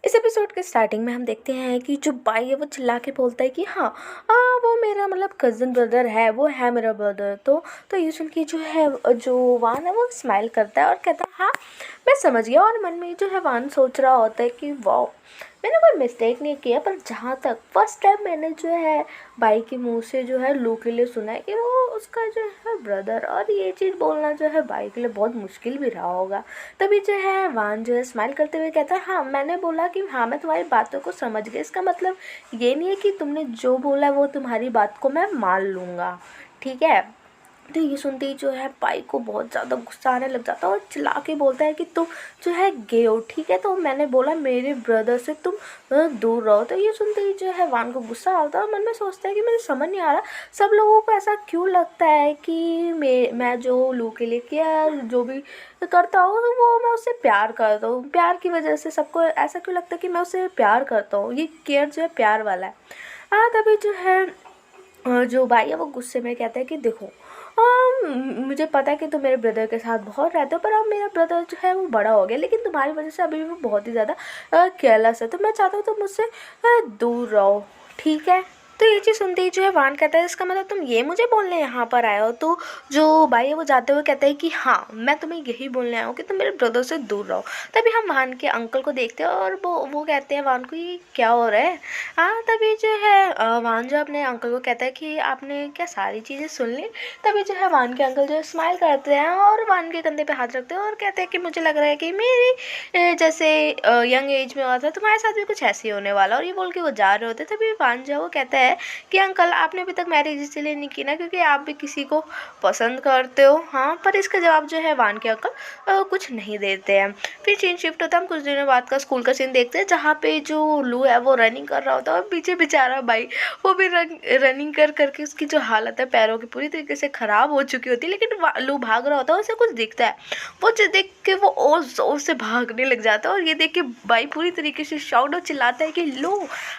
इस एपिसोड के स्टार्टिंग में हम देखते हैं कि जो बाई है वो चिल्ला के बोलता है कि हाँ वो मेरा मतलब कज़न ब्रदर है, वो है मेरा ब्रदर। तो ये सुन के जो है जो वान है वो स्माइल करता है और कहता है हाँ मैं समझ गया। और मन में जो है वान सोच रहा होता है कि वाह मैंने कोई मिस्टेक नहीं किया। पर जहाँ तक फर्स्ट टाइम मैंने जो है बाई के मुंह से जो है लू के लिए सुना है कि वो उसका जो है ब्रदर, और ये चीज़ बोलना जो है बाई के लिए बहुत मुश्किल भी रहा होगा। तभी जो है वान जो है स्माइल करते हुए कहता है हाँ मैंने बोला कि हाँ मैं तुम्हारी बातों को समझ गया। इसका मतलब ये नहीं है कि तुमने जो बोला है वो तुम्हारी बात को मैं मान लूँगा, ठीक है। तो ये सुनते ही जो है पाई को बहुत ज़्यादा गुस्सा आने लग जाता है और चिल्ला के बोलता है कि तुम जो है गे हो, ठीक है। तो मैंने बोला मेरे ब्रदर से तुम दूर रहो। तो ये सुनते ही जो है वान को गुस्सा आता है और मन में सोचता है कि मुझे समझ नहीं आ रहा सब लोगों को ऐसा क्यों लगता है कि मैं जो लू के लिए केयर जो भी करता हूँ वो मैं उससे प्यार करता हूँ। प्यार की वजह से सबको ऐसा क्यों लगता है कि मैं उससे प्यार करता हूँ। ये केयर जो है प्यार वाला है। तभी जो है जो भाई है वो गुस्से में कहता है कि देखो मुझे पता है कि तुम मेरे ब्रदर के साथ बहुत रहते हो, पर अब मेरा ब्रदर जो है वो बड़ा हो गया, लेकिन तुम्हारी वजह से अभी भी वो बहुत ही ज़्यादा केयरलेस है। तो मैं चाहता हूँ तुम मुझसे दूर रहो, ठीक है। तो ये चीज़ सुनते ही जो है वान कहता है इसका मतलब तुम ये मुझे बोलने यहाँ पर आए हो। तो जो भाई है वो जाते हुए कहता है कि हाँ मैं तुम्हें यही बोलने आया हूँ कि तुम मेरे ब्रदर से दूर रहो। तभी हम वान के अंकल को देखते हैं और वो कहते हैं वान को ये क्या हो रहा है। तभी जो है वान जो अपने अंकल को कहता है कि आपने क्या सारी चीज़ें सुन ली। तभी जो है वान के अंकल जो स्माइल करते हैं और वान के कंधे पे हाथ रखते हैं और कहते हैं कि मुझे लग रहा है कि मेरी जैसे यंग एज में हुआ था तुम्हारे साथ भी कुछ ऐसे ही होने वाला। और ये बोल के वो जा रहे होते तभी वान जो है वो कहता है कि अंकल आपने अभी तक मैरिज इसलिए नहीं की ना क्योंकि आप भी किसी को पसंद करते हो। हाँ पर इसका जवाब जो है वान के अंकल कुछ नहीं देते हैं। फिर सीन शिफ्ट होता है, हम कुछ दिनों बाद का स्कूल का सीन देखते हैं जहाँ पे जो लू है वो रनिंग कर रहा होता है और पीछे बेचारा भाई वो भी रनिंग कर करके उसकी जो हालत है पैरों की पूरी तरीके से ख़राब हो चुकी होती है। लेकिन लू भाग रहा होता है, उसे कुछ दिखता है, वो जो देख के वो और ज़ोर से भागने लग जाता है। और ये देख के भाई पूरी तरीके से शॉक्ड और चिल्लाता है कि लू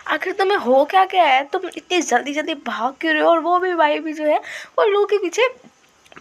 आखिर तुम्हें हो क्या क्या है, तुम इतनी जल्दी जल्दी भाग क्यों रहे हो। और वो भी भाई भी जो है वो लू के पीछे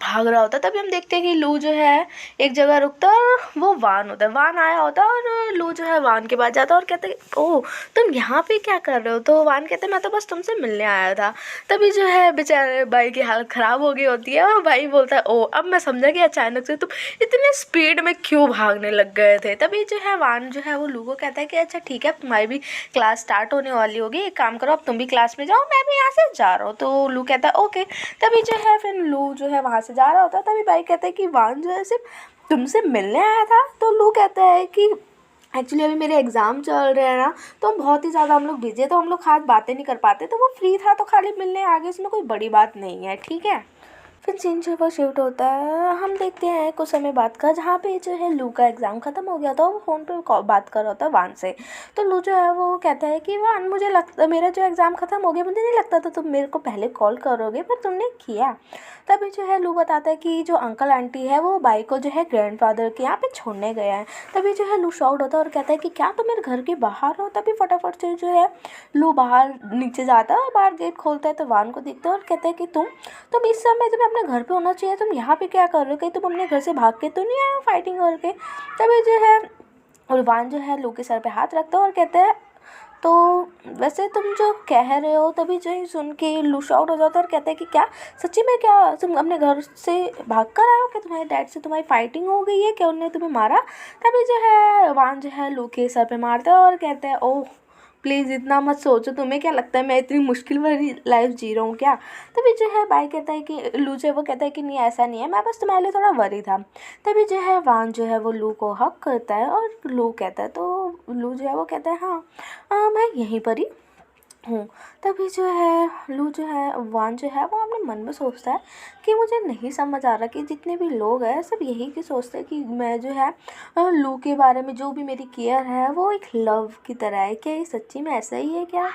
भाग रहा होता है। तभी हम देखते हैं कि लू जो है एक जगह रुकता है और वो वान होता है, वान आया होता है और लू जो है वान के पास जाता है और कहता है ओह तुम यहाँ पे क्या कर रहे हो। तो वान कहता है मैं तो बस तुमसे मिलने आया था। तभी जो है बेचारे भाई की हालत ख़राब हो गई होती है और भाई बोलता है ओह अब मैं समझा कि अचानक से तुम इतने स्पीड में क्यों भागने लग गए थे। तभी जो है वान जो है वो लू को कहता है कि अच्छा ठीक है अब तुम्हारी भी क्लास स्टार्ट होने वाली होगी, एक काम करो अब तुम भी क्लास में जाओ, मैं भी यहाँ से जा रहा हूँ। तो लू कहता है ओके। तभी जो है फिर लू जो है वहाँ से जा रहा होता है। तभी भाई कहता है कि वान जो है सिर्फ तुमसे मिलने आया था। तो लू कहता है कि एक्चुअली अभी मेरे एग्ज़ाम चल रहे हैं ना, तो बहुत ही ज़्यादा हम लोग बिजी है, तो हम लोग खास बातें नहीं कर पाते, तो वो फ्री था तो खाली मिलने आ गए, इसमें कोई बड़ी बात नहीं है, ठीक है। फिर सीन जो है वो शिफ्ट होता है, हम देखते हैं कुछ समय बाद का जहाँ पे जो है लू का एग्ज़ाम ख़त्म हो गया था, वो फ़ोन पे बात कर रहा होता है वान से। तो लू जो है वो कहता है कि वान मुझे लगता मेरा जो एग्ज़ाम ख़त्म हो गया, मुझे नहीं लगता था तुम मेरे को पहले कॉल करोगे पर तुमने किया। तभी जो है लू बताता है कि जो अंकल आंटी है वो बाई को जो है ग्रैंडफादर के यहाँ पे छोड़ने गया है। तभी जो है लू शॉक्ड होता है और कहता है कि क्या तुम मेरे घर के बाहर हो। तभी फटाफट से जो है लू बाहर नीचे जाता है और बाहर गेट खोलता है तो वान को दिखता है और कहता है कि तुम इस समय तुम्हें अपने घर पे होना चाहिए, तुम यहाँ पे क्या कर रहे हो, कहीं तुम अपने घर से भाग के तो नहीं आए हो फाइटिंग करके। तभी जो है उर्वान जो है लू के सर पे हाथ रखता है और कहता है तो वैसे तुम जो कह रहे हो। तभी जो है सुन के लू शॉक्ड हो जाता है और कहता है कि क्या सच्ची में, क्या तुम अपने घर से भाग कर आए हो, क्या तुम्हारे डैड से तुम्हारी फाइटिंग हो गई है, क्या उन्होंने तुम्हें मारा। तभी जो है वान जो है लू के सर पे मारता है और कहता है ओह प्लीज़ इतना मत सोचो, तुम्हें क्या लगता है मैं इतनी मुश्किल वाली लाइफ जी रहा हूँ क्या। तभी जो है भाई कहता है कि लू जो है वो कहता है कि नहीं ऐसा नहीं है, मैं बस तुम्हारे लिए थोड़ा वरी था। तभी जो है वान जो है वो लू को हक करता है और लू कहता है तो लू जो है वो कहता है हाँ मैं यहीं पर ही हूँ। तभी जो है लू जो है वान जो है वो अपने मन में सोचता है कि मुझे नहीं समझ आ रहा कि जितने भी लोग हैं सब यही की सोचते हैं कि मैं जो है लू के बारे में जो भी मेरी केयर है वो एक लव की तरह है। क्या ये सच्ची में ऐसा ही है क्या।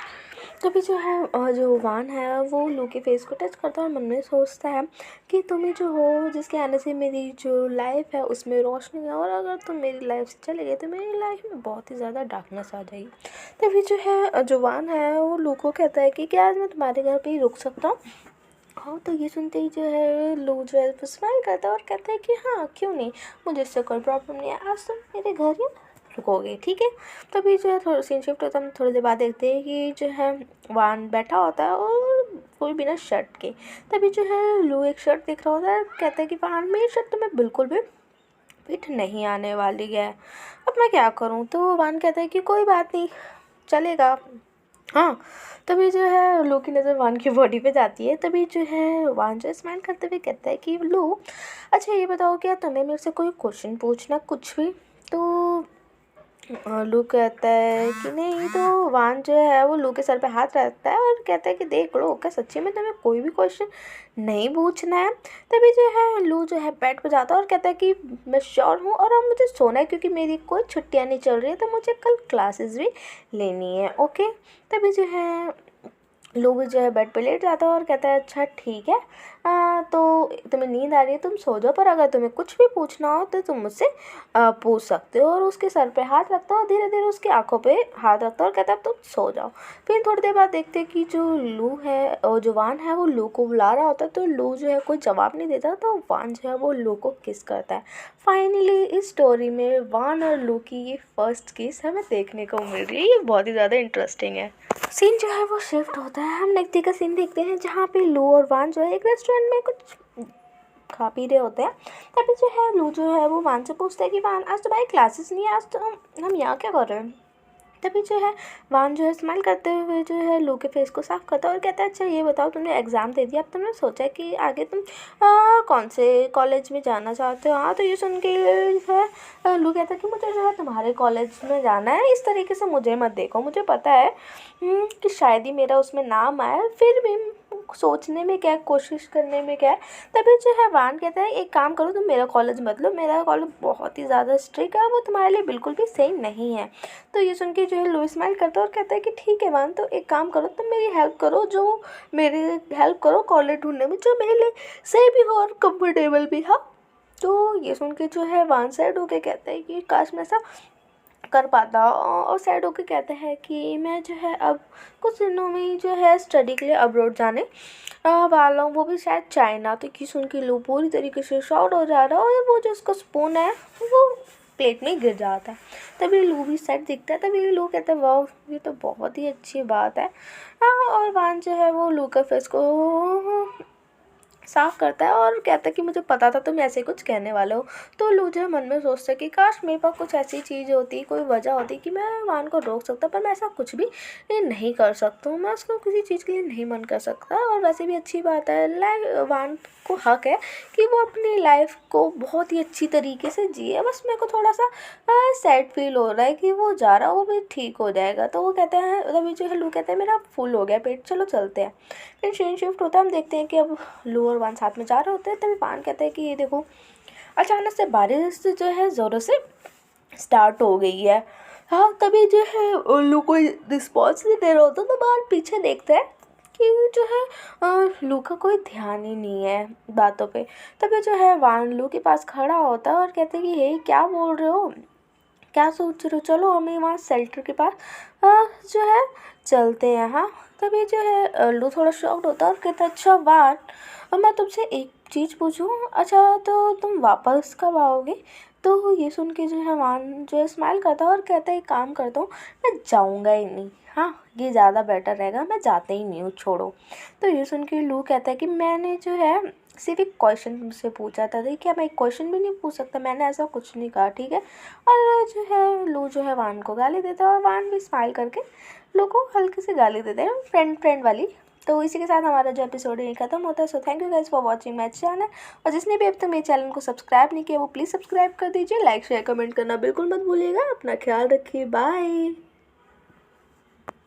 तभी जो है जो वान है वो लू के फेस को टच करता है और मन में सोचता है कि तुम ही जो हो जिसके आने से मेरी जो लाइफ है उसमें रोशनी है, और अगर तुम मेरी लाइफ से चले गए तो मेरी लाइफ में बहुत ही ज़्यादा डार्कनेस आ जाएगी। तभी जो है जो वान है वो लू को कहता है कि क्या आज मैं तुम्हारे घर पे ही रुक सकता हूँ। हाँ तो ये सुनते ही जो है लू जो है वो स्माइल करता है और कहता है कि हाँ क्यों नहीं, मुझे इससे कोई प्रॉब्लम नहीं है, आज तुम मेरे घर ही रुकोगे, ठीक है। तभी जो है थोड़ा सीन शिफ्ट होता है, हम थोड़ी देर बाद देखते हैं कि जो है वान बैठा होता है और कोई बिना शर्ट के। तभी जो है लू एक शर्ट दिख रहा होता है, कहता है कि वान मेरी शर्ट तो मैं बिल्कुल भी फिट नहीं आने वाली है, अब मैं क्या करूँ। तो वान कहता है कि कोई बात नहीं, चलेगा। हाँ, तभी जो है लू की नज़र वान की बॉडी पे जाती है। तभी जो है वान जो स्माइल करते हुए कहता है कि लू, अच्छा ये बताओ क्या तुम्हें मेरे से कोई क्वेश्चन पूछना कुछ भी। तो लू कहता है कि नहीं। तो वान जो है वो लू के सर पे हाथ रखता है और कहता है कि देख लो, क्या सच्ची में तुम्हें कोई भी क्वेश्चन नहीं पूछना है। तभी जो है लू जो है बेड पे जाता है और कहता है कि मैं श्योर हूँ और अब मुझे सोना है क्योंकि मेरी कोई छुट्टियाँ नहीं चल रही है, तो मुझे कल क्लासेस भी लेनी है, ओके। तभी जो है लू भी जो है बेड पे लेट जाता है और कहता है अच्छा ठीक है, तो तुम्हें नींद आ रही है तुम सो जाओ, पर अगर तुम्हें कुछ भी पूछना हो तो तुम मुझसे पूछ सकते हो। और उसके सर पे हाथ रखता है और धीरे धीरे उसकी आंखों पे हाथ रखता है और कहता है अब तुम सो जाओ। फिर थोड़ी देर बाद देखते हैं कि जो लू है और जो वान है वो लू को बुला रहा होता है, तो लू जो है कोई जवाब नहीं देता, तो वान जो है वो लू को किस करता है। फाइनली इस स्टोरी में वान और लू की ये फर्स्ट किस हमें देखने को मिल रही है, ये बहुत ही ज़्यादा इंटरेस्टिंग है। सीन जो है वो शिफ्ट होता है, हम नेक्स्ट डे का सीन देखते हैं जहाँ पे लू और वान जो है एक रेस्टोरेंट में कुछ खा पी रहे होते हैं। तभी जो है लू जो है वो वान से पूछता है कि वान आज तुम्हारी क्लासेस नहीं है, आज तो हम यहाँ क्या कर रहे हैं। तभी जो है वान जो है स्माइल करते हुए जो है लू के फेस को साफ करता है और कहता है अच्छा ये बताओ तुमने एग्ज़ाम दे दिया, अब तुमने सोचा कि आगे तुम कौन से कॉलेज में जाना चाहते हो। हाँ, तो ये सुन के जो है लू कहता है कि मुझे जो है तुम्हारे कॉलेज में जाना है, इस तरीके से मुझे मत देखो, मुझे पता है कि शायद ही मेरा उसमें नाम आया, फिर भी सोचने में क्या है, कोशिश करने में क्या है। तभी जो है वान कहता है एक काम करो, तुम मेरा कॉलेज मत लो, मेरा कॉलेज बहुत ही ज़्यादा स्ट्रिक्ट है, वो तुम्हारे लिए बिल्कुल भी सही नहीं है। तो ये सुन के जो है लू स्माइल करता है और कहता है कि ठीक है वान, तो एक काम करो, तुम मेरी हेल्प करो, जो मेरी हेल्प करो कॉलेज ढूंढने में जो मेरे लिए सही भी हो और कंफर्टेबल भी हो। तो ये सुन के जो है वान सैड होके कहता है कि काश मैं ऐसा कर पाता, और सैड होके कहते हैं कि मैं जो है अब कुछ दिनों में ही जो है स्टडी के लिए अब्रॉड जाने वाला हूँ, वो भी शायद चाइना। तो कि सुन के लू पूरी तरीके से शॉर्ट हो जा रहा है और वो जो उसका स्पून है वो प्लेट में गिर जाता है। तभी लू भी सैड दिखता है। तभी लू कहता है वाह ये तो बहुत ही अच्छी बात है। और वान जो है वो लू का फेस को साफ करता है और कहता है कि मुझे पता था तुम ऐसे कुछ कहने वाले हो। तो लू जो है मन में सोचता है कि काश मेरे पास कुछ ऐसी चीज़ होती, कोई वजह होती कि मैं वान को रोक सकता, पर मैं ऐसा कुछ भी नहीं कर सकता हूँ, मैं उसको किसी चीज़ के लिए नहीं मन कर सकता। और वैसे भी अच्छी बात है, वान को हक है कि वो अपनी लाइफ को बहुत ही अच्छी तरीके से जिए। बस मेरे को थोड़ा सा सैड फील हो रहा है कि वो जा रहा है, वो भी ठीक हो जाएगा। तो वो कहते हैं, तभी जो है लू कहते हैं मेरा फुल हो गया पेट, चलो चलते हैं। फिर सीन शिफ्ट होता है, हम देखते हैं कि अब लू और वान साथ में जा रहे होते हैं। तभी वान कहता है कि ये देखो अचानक से बारिश जो है ज़ोरों से स्टार्ट हो गई है। हाँ, तभी जो है लू कोई रिस्पॉन्स नहीं दे रहा होता, तो बाहर पीछे देखते हैं कि जो है लू का कोई ध्यान ही नहीं है बातों पे। तभी जो है वान लू के पास खड़ा होता है और कहते हैं कि हे क्या बोल रहे हो, क्या सोच रहे हो, चलो हमें वहाँ शेल्टर के पास जो है चलते हैं। हाँ, तभी जो है लू थोड़ा शॉक्ड होता है और कहता है अच्छा वान, और मैं तुमसे एक चीज़ पूछूं, अच्छा तो तुम वापस कब आओगे। तो ये सुन के जो है वान जो है स्माइल करता है और कहता है एक काम करता हूँ, मैं जाऊँगा ही नहीं, हाँ ये ज़्यादा बेटर रहेगा, मैं जाते ही नहीं हूँ, छोड़ो। तो ये सुन के लू कहता है कि मैंने जो है सिर्फ एक क्वेश्चन तुमसे पूछा था, क्या मैं एक क्वेश्चन भी नहीं पूछ सकता, मैंने ऐसा कुछ नहीं कहा, ठीक है। और जो है लू जो है वान को गाली देता है और वान भी स्माइल करके लू को हल्की सी गाली देते हैं, फ्रेंड वाली। तो इसी के साथ हमारा जो एपिसोड है खत्म होता है। So thank you guys for watching my channel, और जिसने भी अब तक मेरे चैनल को सब्सक्राइब नहीं किया वो प्लीज़ सब्सक्राइब कर दीजिए, लाइक शेयर कमेंट करना बिल्कुल मत भूलिएगा। अपना ख्याल रखिए, बाय।